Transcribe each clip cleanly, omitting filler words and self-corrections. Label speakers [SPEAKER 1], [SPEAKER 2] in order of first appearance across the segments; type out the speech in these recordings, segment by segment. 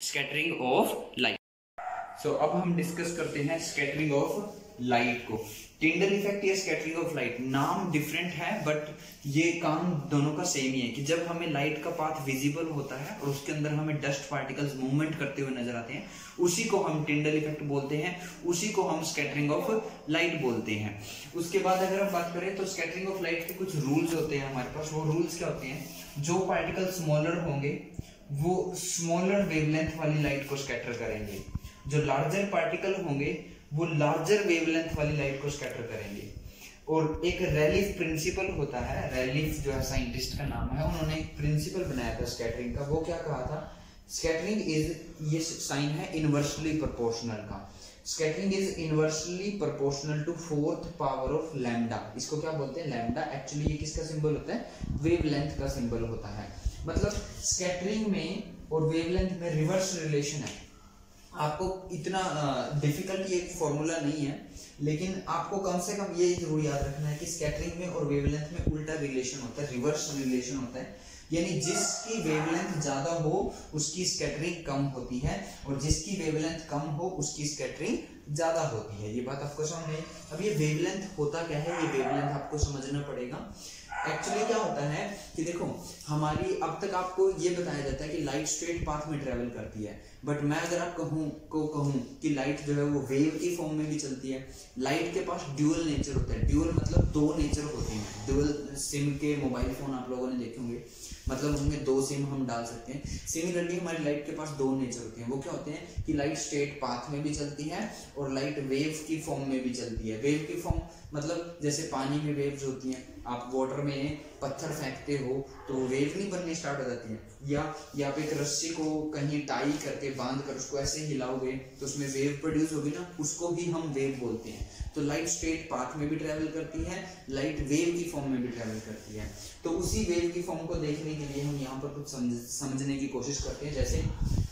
[SPEAKER 1] Scattering of light. सो अब हम discuss करते हैं स्कैटरिंग ऑफ लाइट को। टिंडल इफेक्ट या स्कैटरिंग ऑफ लाइट, नाम डिफरेंट है बट ये काम दोनों का सेम ही है कि जब हमें लाइट का पाथ विजिबल होता है और उसके अंदर हमें डस्ट पार्टिकल्स मूवमेंट करते हुए नजर आते हैं, उसी को हम टिंडल इफेक्ट बोलते हैं, उसी को हम स्कैटरिंग ऑफ लाइट बोलते हैं। उसके बाद अगर हम बात करें तो स्कैटरिंग ऑफ लाइट के कुछ रूल्स होते हैं हमारे पास। वो रूल्स क्या होते हैं? जो पार्टिकल स्मॉलर होंगे वो स्मॉलर वेवलेंथ वाली लाइट को स्कैटर करेंगे, जो लार्जर पार्टिकल होंगे वो लार्जर वेवलेंथ वाली लाइट को स्कैटर करेंगे। और एक रेलिफ प्रिंसिपल होता है, रेलिफ जो है साइंटिस्ट का नाम है, उन्होंने एक प्रिंसिपल बनाया था स्कैटरिंग का। वो क्या कहा था? स्कैटरिंग इज, ये साइन है इनवर्सली प्रोपोर्शनल का, scattering is inversely proportional to fourth power of lambda. इसको क्या बोलते हैं? लैम्डा। एक्चुअली ये किसका सिंबल होता है? वेवलेंथ का सिंबल होता है। मतलब स्कैटरिंग में और वेवलेंथ में रिवर्स रिलेशन है। आपको इतना डिफिकल्ट ये फॉर्मूला नहीं है, लेकिन आपको कम से कम ये जरूर याद रखना है कि स्कैटरिंग में और वेवलेंथ में उल्टा रिलेशन होता है, रिवर्स रिलेशन होता है। यानी जिसकी वेवलेंथ ज्यादा हो उसकी स्कैटरिंग कम होती है, और जिसकी वेवलेंथ कम हो उसकी स्कैटरिंग ज्यादा होती है। ये बात आपको समझ में? अब ये वेवलेंथ होता क्या है, ये वेवलेंथ आपको समझना पड़ेगा। एक्चुअली क्या होता है कि देखो, हमारी अब तक आपको ये बताया जाता है कि लाइट स्ट्रेट पाथ में ट्रेवल करती है, बट मैं अगर आप कहूँ कि लाइट जो है वो वेव की फॉर्म में भी चलती है। लाइट के पास ड्यूअल नेचर होता है। ड्यूअल मतलब दो नेचर होते हैं। ड्यूअल सिम के मोबाइल फोन आप लोगों ने देखे होंगे, मतलब उनमें दो सिम हम डाल सकते हैं। सिमिलरली हमारी लाइट के पास दो नेचर होते हैं। वो क्या होते हैं कि लाइट स्ट्रेट पाथ में भी चलती है और लाइट वेव की फॉर्म में भी चलती है। वेव की फॉर्म मतलब जैसे पानी में वेव्स होती हैं, आप वाटर में पत्थर फेंकते हो तो वेव नहीं बननी स्टार्ट हो जाती है, या आप एक रस्सी को कहीं टाई करके बांध कर उसको ऐसे हिलाओगे तो उसमें वेव प्रोड्यूस होगी ना, उसको भी हम वेव बोलते हैं। तो लाइट स्ट्रेट पाथ में भी ट्रेवल करती है, लाइट वेव की फॉर्म में भी ट्रेवल करती है। तो उसी वेव की फॉर्म को देखने के लिए हम यहाँ पर कुछ समझने की कोशिश करते हैं। जैसे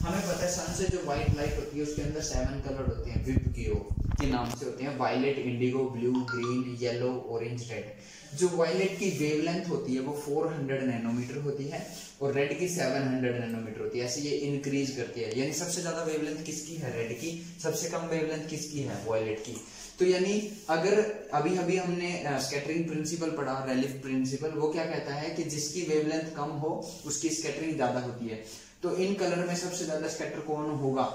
[SPEAKER 1] हमें पता है सन से जो व्हाइट लाइट होती है उसके अंदर 7 कलर होते हैं, विबगियो के नाम से होते हैं। Violet, indigo, blue, green, yellow, orange, red. जो वायलेट की वेवलेंथ होती है वो 400 नैनोमीटर होती है और रेड की 700 नैनोमीटर होती है। ऐसे ये इंक्रीज करती है। यानी सबसे ज्यादा वेवलेंथ किसकी है? रेड की। सबसे कम वेवलेंथ किसकी है? वायलेट की। तो यानी अगर अभी अभी हमने स्कैटरिंग प्रिंसिपल पढ़ा, रेलिफ प्रिंसिपल, वो क्या कहता है कि जिसकी वेवलेंथ कम हो उसकी स्कैटरिंग ज्यादा होती है। तो इन कलर में सबसे ज्यादा स्कैटर कौन होगा?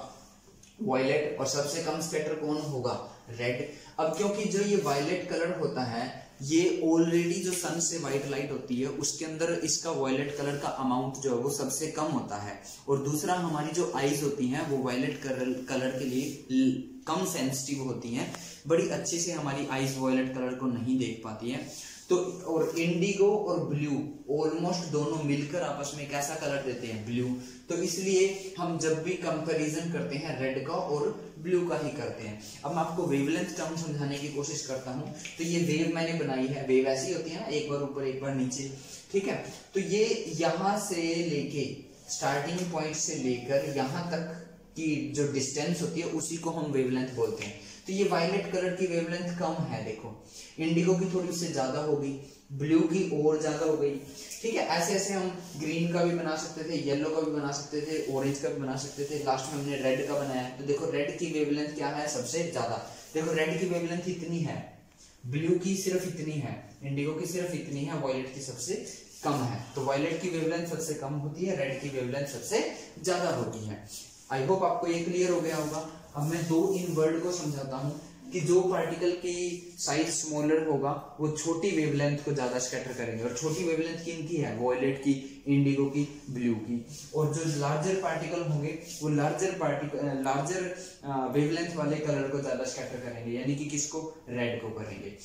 [SPEAKER 1] वायलेट। और सबसे कम स्कैटर कौन होगा? रेड। अब क्योंकि जो ये वायलेट कलर होता है ये ऑलरेडी जो सन से व्हाइट लाइट होती है उसके अंदर इसका वायलेट कलर का अमाउंट जो है वो सबसे कम होता है, और दूसरा हमारी जो आईज होती हैं वो वायलेट कलर के लिए कम सेंसिटिव होती हैं, बड़ी अच्छे से हमारी आईज वायलेट कलर को नहीं देख पाती है। तो और इंडिगो और ब्लू ऑलमोस्ट दोनों मिलकर आपस में कैसा कलर देते हैं? ब्लू। तो इसलिए हम जब भी कंपैरिजन करते हैं रेड का और ब्लू का ही करते हैं। अब मैं आपको वेवलेंथ टर्म समझाने की कोशिश करता हूं। तो ये वेव मैंने बनाई है, वेव ऐसी होती है ना, एक बार ऊपर एक बार नीचे, ठीक है। तो ये यहां से लेके स्टार्टिंग पॉइंट से लेकर यहां तक की जो डिस्टेंस होती है उसी को हम वेवलेंथ बोलते हैं। तो ये वायलेट कलर की वेवलेंथ कम है, देखो इंडिगो की थोड़ी उससे ज्यादा हो गई, ब्लू की और ज्यादा हो गई, ठीक है। ऐसे ऐसे हम ग्रीन का भी बना सकते थे, येलो का भी बना सकते थे, ऑरेंज का भी बना सकते थे, लास्ट में हमने रेड का बनाया। तो देखो रेड की वेवलेंथ क्या है? सबसे ज्यादा। देखो रेड की वेवलेंथ इतनी है, ब्लू की सिर्फ इतनी है, इंडिगो की सिर्फ इतनी है, वायलेट की सबसे कम है। तो वायलेट की वेवलेंथ सबसे कम होती है, रेड की वेवलेंथ सबसे ज्यादा होती है। आई होप आपको ये क्लियर हो गया होगा। अब मैं दो इन वर्ड को समझाता हूं कि जो पार्टिकल की साइज स्मॉलर होगा वो छोटी वेवलेंथ को ज्यादा स्कैटर करेंगे, और छोटी वेवलेंथ किनकी है? वायलेट की, इंडिगो की, ब्लू की। और जो लार्जर पार्टिकल होंगे वो लार्जर वेवलेंथ वाले कलर को ज्यादा स्कैटर करेंगे, यानी कि किसको? रेड को करेंगे।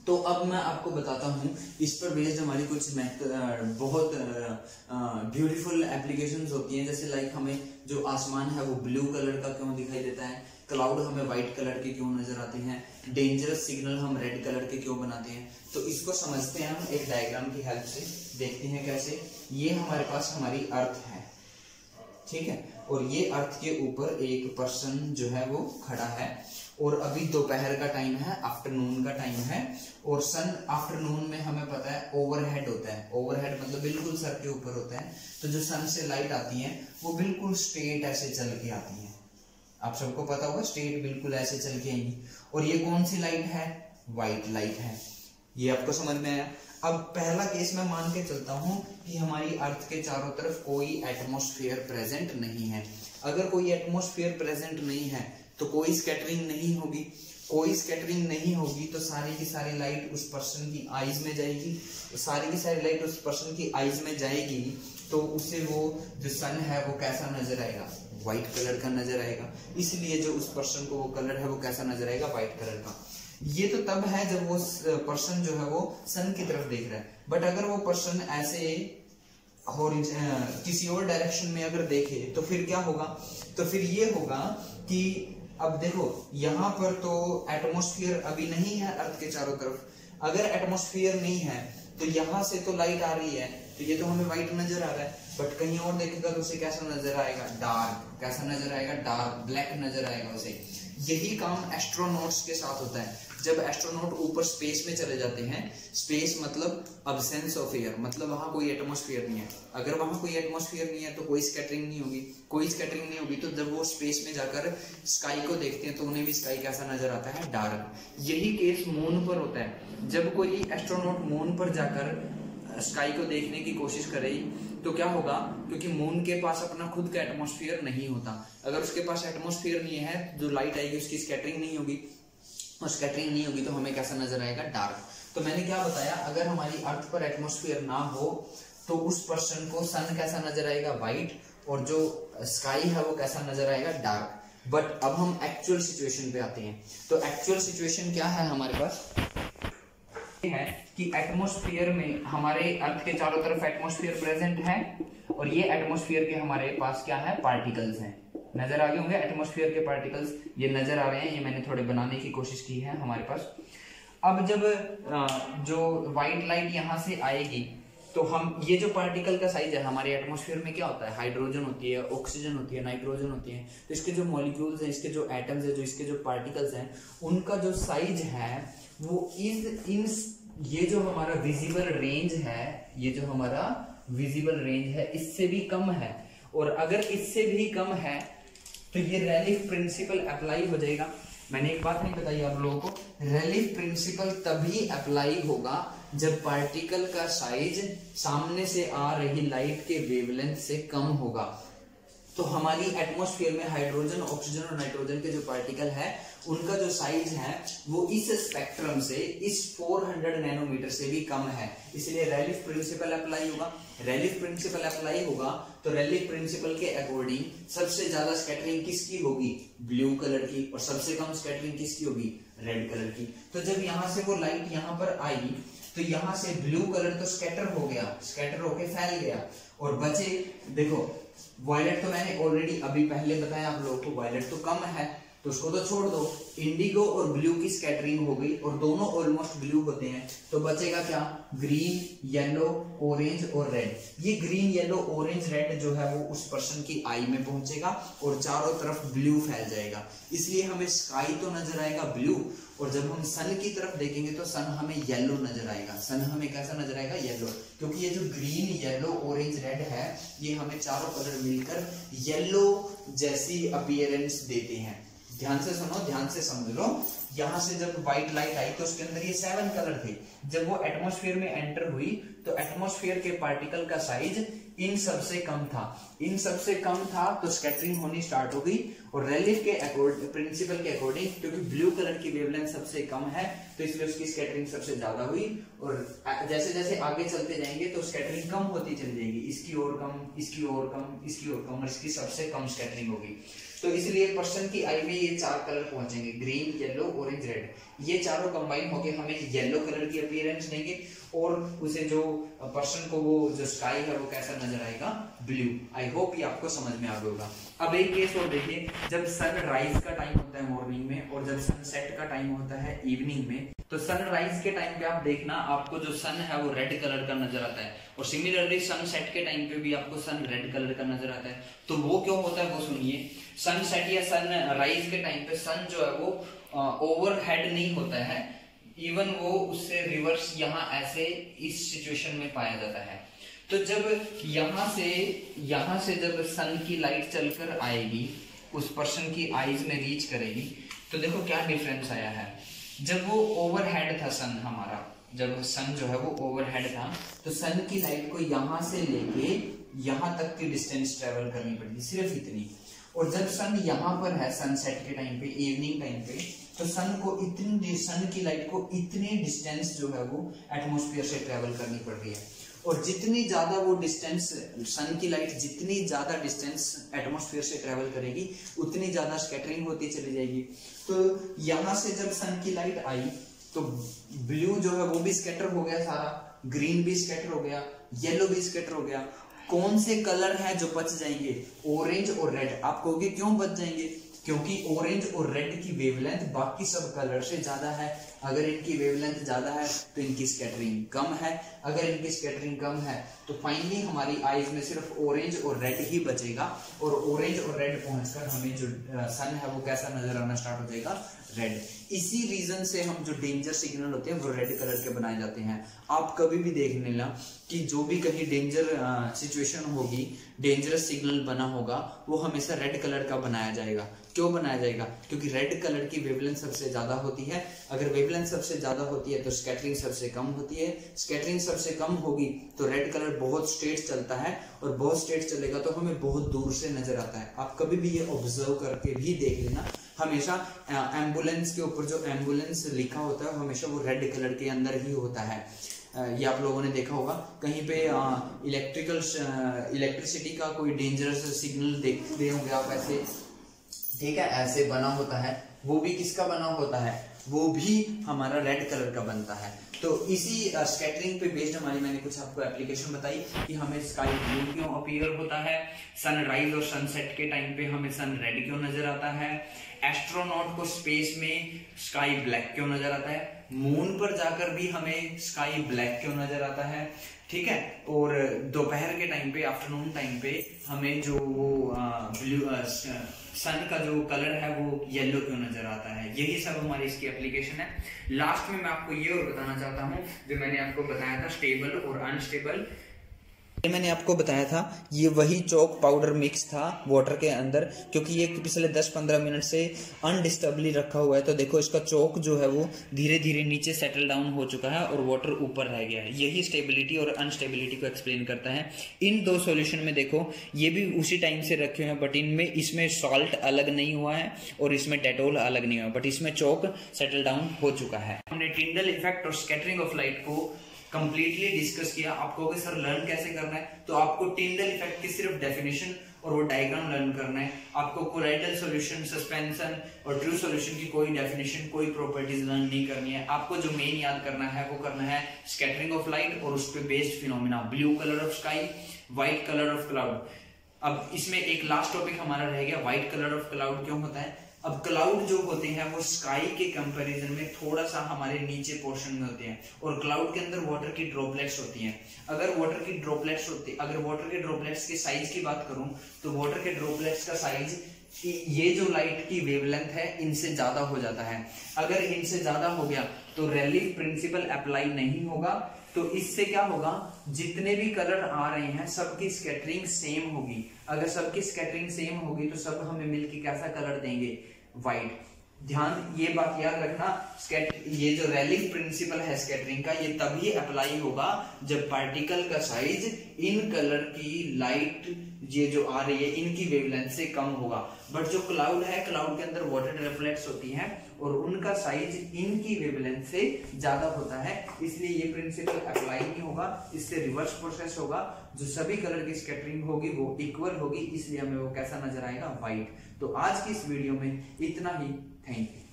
[SPEAKER 1] तो अब मैं आपको बताता हूँ इस पर बेस्ड हमारी कुछ बहुत ब्यूटीफुल एप्लीकेशंस होती हैं। जैसे लाइक हमें जो आसमान है वो ब्लू कलर का क्यों दिखाई देता है, क्लाउड हमें व्हाइट कलर के क्यों नजर आते हैं, डेंजरस सिग्नल हम रेड कलर के क्यों बनाते हैं। तो इसको समझते हैं हम एक डायग्राम की हेल्प से, देखते हैं कैसे। ये हमारे पास हमारी अर्थ है, ठीक है। और ये अर्थ के ऊपर एक पर्सन जो है वो खड़ा है, और अभी दोपहर का टाइम है, आफ्टरनून का टाइम है, और सन आफ्टरनून में हमें पता है ओवरहेड होता है, ओवरहेड मतलब बिल्कुल सर के ऊपर होता है, तो जो सन से लाइट आती है वो बिल्कुल स्ट्रेट ऐसे चल के आती है, आप सबको पता होगा स्ट्रेट बिल्कुल ऐसे चल के आएंगी। और ये कौन सी लाइट है? व्हाइट लाइट है। ये आपको समझ में आया? अब पहला केस मैं मान के चलता हूं कि हमारी अर्थ के चारों तरफ कोई एटमॉस्फेयर प्रेजेंट नहीं है। अगर कोई एटमॉस्फेयर प्रेजेंट नहीं है तो कोई स्कैटरिंग नहीं होगी, कोई स्कैटरिंग नहीं होगी तो सारी की सारी लाइट उस पर्सन की आईज में जाएगी, सारी की सारी लाइट उस पर्सन की आईज में जाएगी, तो उसे वो जो सन है वो कैसा नजर आएगा? व्हाइट कलर का नजर आएगा। इसलिए जो उस पर्सन को वो कलर है वो कैसा नजर आएगा? व्हाइट कलर का। ये तो तब है जब वो पर्सन जो है वो सन की तरफ देख रहा है, बट अगर वो पर्सन ऐसे किसी और डायरेक्शन में अगर देखे तो फिर क्या होगा? तो फिर ये होगा कि अब देखो यहाँ पर तो एटमॉस्फेयर अभी नहीं है अर्थ के चारों तरफ, अगर एटमॉस्फेयर नहीं है तो यहाँ से तो लाइट आ रही है, तो ये तो हमें व्हाइट नजर आ रहा है, बट कहीं और देखेगा तो उसे कैसा नजर आएगा? डार्क। कैसा नजर आएगा? डार्क, ब्लैक नजर आएगा उसे। यही काम एस्ट्रोनॉट्स के साथ होता है। जब एस्ट्रोनॉट ऊपर स्पेस में चले जाते हैं, स्पेस मतलब अब्सेंस ऑफ एयर, मतलब वहां कोई एटमॉस्फेयर नहीं है। अगर वहां कोई एटमॉस्फेयर नहीं है तो कोई स्कैटरिंग नहीं होगी, कोई स्कैटरिंग नहीं होगी, तो जब वो स्पेस में जाकर स्काई को देखते हैं तो उन्हें भी स्काई कैसा नजर आता है? डार्क। यही केस मून पर होता है। जब कोई एस्ट्रोनॉट मून पर जाकर स्काई को देखने की कोशिश करे तो क्या होगा? क्योंकि मून के पास अपना खुद का एटमॉस्फेयर नहीं होता, अगर उसके पास एटमॉस्फेयर नहीं है जो लाइट आएगी उसकी स्कैटरिंग नहीं होगी, और स्कैटरिंग नहीं होगी तो हमें कैसा नजर आएगा? डार्क। तो मैंने क्या बताया, अगर हमारी अर्थ पर एटमॉस्फेयर ना हो तो उस पर्सन को सन कैसा नजर आएगा? व्हाइट, और जो स्काई है वो कैसा नजर आएगा? डार्क। बट अब हम एक्चुअल सिचुएशन पे आते हैं। तो एक्चुअल सिचुएशन क्या है हमारे पास? है कि एटमॉस्फेयर में हमारे अर्थ के चारों तरफ एटमॉस्फेयर प्रेजेंट है, और ये एटमॉस्फेयर के हमारे पास क्या है? पार्टिकल्स हैं। नजर आ गए होंगे एटमॉस्फेयर के पार्टिकल्स, ये नजर आ रहे हैं, ये मैंने थोड़े बनाने की कोशिश की है हमारे पास। अब जब जो व्हाइट लाइट यहाँ से आएगी तो हम ये जो पार्टिकल का साइज है, हमारे एटमॉस्फेयर में क्या होता है? हाइड्रोजन होती है, ऑक्सीजन होती है, नाइट्रोजन होती है, तो इसके जो मॉलिक्यूल्स हैं, इसके जो एटम्स है, जो इसके जो पार्टिकल्स हैं, उनका जो साइज है वो ये जो हमारा विजिबल रेंज है, ये जो हमारा विजिबल रेंज है इससे भी कम है। और अगर इससे भी कम है तो ये रेलिफ प्रिंसिपल अप्लाई हो जाएगा। मैंने एक बात नहीं बताई आप लोगों को, रेलिफ प्रिंसिपल तभी अप्लाई होगा जब पार्टिकल का साइज सामने से आ रही लाइट के वेवलेंथ से कम होगा। तो हमारी एटमॉस्फेयर में हाइड्रोजन, ऑक्सीजन और नाइट्रोजन के जो पार्टिकल है उनका जो साइज है वो इस स्पेक्ट्रम से, इस 400 नैनोमीटर से भी कम है, इसलिए रेलिफ प्रिंसिपल अप्लाई होगा। रेलिफ प्रिंसिपल अप्लाई होगा तो रेलिफ प्रिंसिपल के अकॉर्डिंग सबसे ज्यादा स्कैटरिंग किसकी होगी? ब्लू कलर की, और सबसे कम स्कैटरिंग किसकी होगी? रेड कलर की। तो जब यहां से वो लाइट यहां पर आई तो यहां से ब्लू कलर तो स्कैटर हो गया, स्कैटर होके फैल गया, और बचे देखो वायलेट तो मैंने ऑलरेडी अभी पहले बताया आप लोगों को, वायलेट तो कम है तो उसको तो छोड़ दो। इंडिगो और ब्लू की स्कैटरिंग हो गई और दोनों ऑलमोस्ट ब्लू होते हैं, तो बचेगा क्या? ग्रीन, येलो, ऑरेंज और रेड। ये ग्रीन, येलो, ऑरेंज, रेड जो है वो उस पर्सन की आई में पहुंचेगा और चारों तरफ ब्लू फैल जाएगा, इसलिए हमें स्काई तो नजर आएगा ब्लू, और जब हम सन की तरफ देखेंगे तो सन हमें येलो नजर आएगा। सन हमें कैसा नजर आएगा? येलो, क्योंकि ये जो ग्रीन, येलो, ऑरेंज, रेड है ये हमें चारों कलर मिलकर येलो जैसी अपीयरेंस देते हैं। ध्यान से सुनो, ध्यान से समझ लो। यहां से जब व्हाइट लाइट आई तो उसके अंदर ये 7 कलर थे, जब वो एटमॉस्फेयर में एंटर हुई तो एटमॉस्फेयर के पार्टिकल का साइज इन सबसे कम था, इन सबसे कम था तो स्कैटरिंग होनी स्टार्ट हो गई, और रेलिफ के प्रिंसिपल के अकॉर्डिंग क्योंकि ब्लू कलर की वेवलेंथ सबसे कम है तो इसलिए उसकी स्कैटरिंग सबसे ज्यादा हुई, और जैसे जैसे आगे चलते जाएंगे तो स्कैटरिंग कम होती चली जाएगी, इसकी और कम, इसकी और कम, इसकी और कम, और इसकी सबसे कम स्कैटरिंग होगी। तो इसलिए पर्सन की आई में ये 4 कलर पहुंचेंगे, ग्रीन, येलो, ऑरेंज, रेड। ये चारों कंबाइन होके हमें येलो कलर की अपीयरेंस देंगे और उसे जो पर्सन को वो जो स्काई है वो कैसा नजर आएगा, ब्लू। आई होप ये आपको समझ में आ गया होगा। अब एक केस और देखिए, जब सन राइज का टाइम होता है मॉर्निंग में और जब सनसेट का टाइम होता है इवनिंग में, तो सनराइज के टाइम पे आप देखना आपको जो सन है वो रेड कलर का नजर आता है और सिमिलरली सनसेट के टाइम पे भी आपको सन रेड कलर का नजर आता है। तो वो क्यों होता है वो सुनिए। सनसेट या सनराइज के टाइम पे सन जो है वो ओवरहेड नहीं होता है, इवन वो उससे रिवर्स यहाँ ऐसे इस सिचुएशन में पाया जाता है। तो जब यहाँ से जब सन की लाइट चलकर आएगी उस पर्सन की आईज में रीच करेगी, तो देखो क्या डिफरेंस आया है। जब वो ओवरहेड था सन हमारा, जब सन जो है वो ओवरहेड था, तो सन की लाइट को यहाँ से लेके यहाँ तक की डिस्टेंस ट्रेवल करनी पड़ती, सिर्फ इतनी। और जब सन यहाँ पर है सनसेट के टाइम पे, इवनिंग टाइम पे, तो सन की लाइट को इतनी डिस्टेंस जो है वो एटमॉस्फेयर से ट्रेवल करनी पड़ रही है। और जितनी ज्यादा वो डिस्टेंस, सन की लाइट जितनी ज्यादा डिस्टेंस एटमॉस्फेयर से ट्रेवल करेगी उतनी ज्यादा स्कैटरिंग होती चली जाएगी। तो यहाँ से जब सन की लाइट आई तो ब्लू जो है वो भी स्कैटर हो गया सारा, ग्रीन भी स्कैटर हो गया, येलो भी स्कैटर हो गया। कौन से कलर हैं जो बच जाएंगे? ऑरेंज और रेड। आप कहोगे क्यों बच जाएंगे? क्योंकि ऑरेंज और रेड की वेवलेंथ बाकी सब कलर से ज्यादा है। अगर इनकी वेवलेंथ ज्यादा है तो इनकी स्कैटरिंग कम है, अगर इनकी स्कैटरिंग कम है तो फाइनली हमारी आईज में सिर्फ ऑरेंज और रेड ही बचेगा। और ऑरेंज और रेड पहुंचकर हमें जो सन है वो कैसा नजर आना स्टार्ट हो जाएगा? रेड। इसी रीजन से हम जो डेंजर सिग्नल होते हैं वो रेड कलर के बनाए जाते हैं। आप कभी भी देख लेना कि जो भी कहीं डेंजर सिचुएशन होगी, डेंजरस सिग्नल बना होगा, वो हमेशा रेड कलर का बनाया जाएगा। क्यों बनाया जाएगा? क्योंकि रेड कलर की वेवलेंथ सबसे ज्यादा होती है। अगर वेवलेंथ सबसे ज्यादा होती है तो स्कैटरिंग सबसे कम होती है। स्कैटरिंग सबसे कम होगी तो रेड कलर बहुत स्ट्रेट चलता है, और बहुत स्ट्रेट चलेगा तो हमें बहुत दूर से नजर आता है। आप कभी भी ये ऑब्जर्व करके भी देख लेना, हमेशा एम्बुलेंस के ऊपर जो एम्बुलेंस लिखा होता है हमेशा वो रेड कलर के अंदर ही होता है। ये आप लोगों ने देखा होगा। कहीं पे इलेक्ट्रिसिटी का कोई डेंजरस सिग्नल देखते होंगे आप ऐसे, ठीक है, ऐसे बना होता है, वो भी किसका बना होता है? वो भी हमारा रेड कलर का बनता है। तो इसी स्कैटरिंग पे बेस्ड हमारी मैंने कुछ आपको एप्लीकेशन बताई कि हमें स्काई ब्लू क्यों अपीयर होता है, सनराइज और सनसेट के टाइम पे हमें सन रेड क्यों नजर आता है, एस्ट्रोनॉट को स्पेस में स्काई ब्लैक क्यों नजर आता है, मून पर जाकर भी हमें स्काई ब्लैक क्यों नजर आता है, ठीक है, और दोपहर के टाइम पे, आफ्टरनून टाइम पे हमें जो वो ब्लू सन का जो कलर है वो येलो क्यों नजर आता है। यही सब हमारी इसकी एप्लीकेशन है। लास्ट में मैं आपको ये और बताना चाहता हूँ, जो मैंने आपको बताया था स्टेबल और अनस्टेबल, मैंने आपको बताया था ये वही चौक पाउडर मिक्स था वाटर के अंदर, क्योंकि ये पिछले 10-15 मिनट से अनडिस्टर्बली रखा हुआ है। तो देखो इसका चौक जो है वो धीरे धीरे नीचे सेटल डाउन हो चुका है और वाटर ऊपर रह गया है। यही स्टेबिलिटी और अनस्टेबिलिटी को एक्सप्लेन करता है। इन दो सॉल्यूशन में देखो ये भी उसी टाइम से रखे हुए हैं, बट इनमें इसमें सॉल्ट अलग नहीं हुआ है और इसमें डेटोल अलग नहीं हुआ, बट इसमें चौक सेटल डाउन हो चुका है। हमने टिंडल इफेक्ट और स्कैटरिंग ऑफ लाइट को कंप्लीटली डिस्कस किया। आपको कि सर लर्न कैसे करना है, तो आपको टिंडल इफेक्ट की सिर्फ डेफिनेशन और वो डायग्राम लर्न करना है। आपको कोलाइडल सॉल्यूशन, सस्पेंशन और ट्रू सॉल्यूशन की कोई डेफिनेशन, कोई प्रॉपर्टीज लर्न नहीं करनी है। आपको जो मेन याद करना है वो करना है स्कैटरिंग ऑफ लाइट और उस पर based phenomena, blue colour of sky, white colour of cloud. अब इसमें एक लास्ट टॉपिक हमारा रह गया, व्हाइट कलर ऑफ क्लाउड क्यों होता है। अब क्लाउड जो होते हैं वो स्काई के कंपैरिजन में थोड़ा सा हमारे नीचे पोर्शन में होते हैं, और क्लाउड के अंदर वाटर की ड्रॉपलेट्स होती हैं। अगर वाटर की ड्रॉपलेट्स के साइज की बात करूं तो वाटर के ड्रॉपलेट्स का साइज ये जो लाइट की वेवलेंथ है इनसे ज्यादा हो जाता है। अगर इनसे ज्यादा हो गया तो रेली प्रिंसिपल अप्लाई नहीं होगा। तो इससे क्या होगा, जितने भी कलर आ रहे हैं सबकी स्कैटरिंग सेम होगी। अगर सबकी स्कैटरिंग सेम होगी तो सब हमें मिलके कैसा कलर देंगे, व्हाइट। ध्यान ये बात याद रखना, ये जो रेलिंग प्रिंसिपल है स्कैटरिंग का, ये तभी अप्लाई होगा जब पार्टिकल का साइज इन कलर की लाइट ये जो आ रही है इनकी वेवलेंथ से कम होगा। बट जो क्लाउड है, क्लाउड के अंदर वाटर ड्रॉपलेट्स होती हैं और उनका साइज इनकी वेवलेंथ से ज्यादा होता है, इसलिए ये प्रिंसिपल अप्लाई नहीं होगा, इससे रिवर्स प्रोसेस होगा। जो सभी कलर की स्कैटरिंग होगी वो इक्वल होगी, इसलिए हमें वो कैसा नजर आएगा, व्हाइट। तो आज की इस वीडियो में इतना ही, थैंक यू।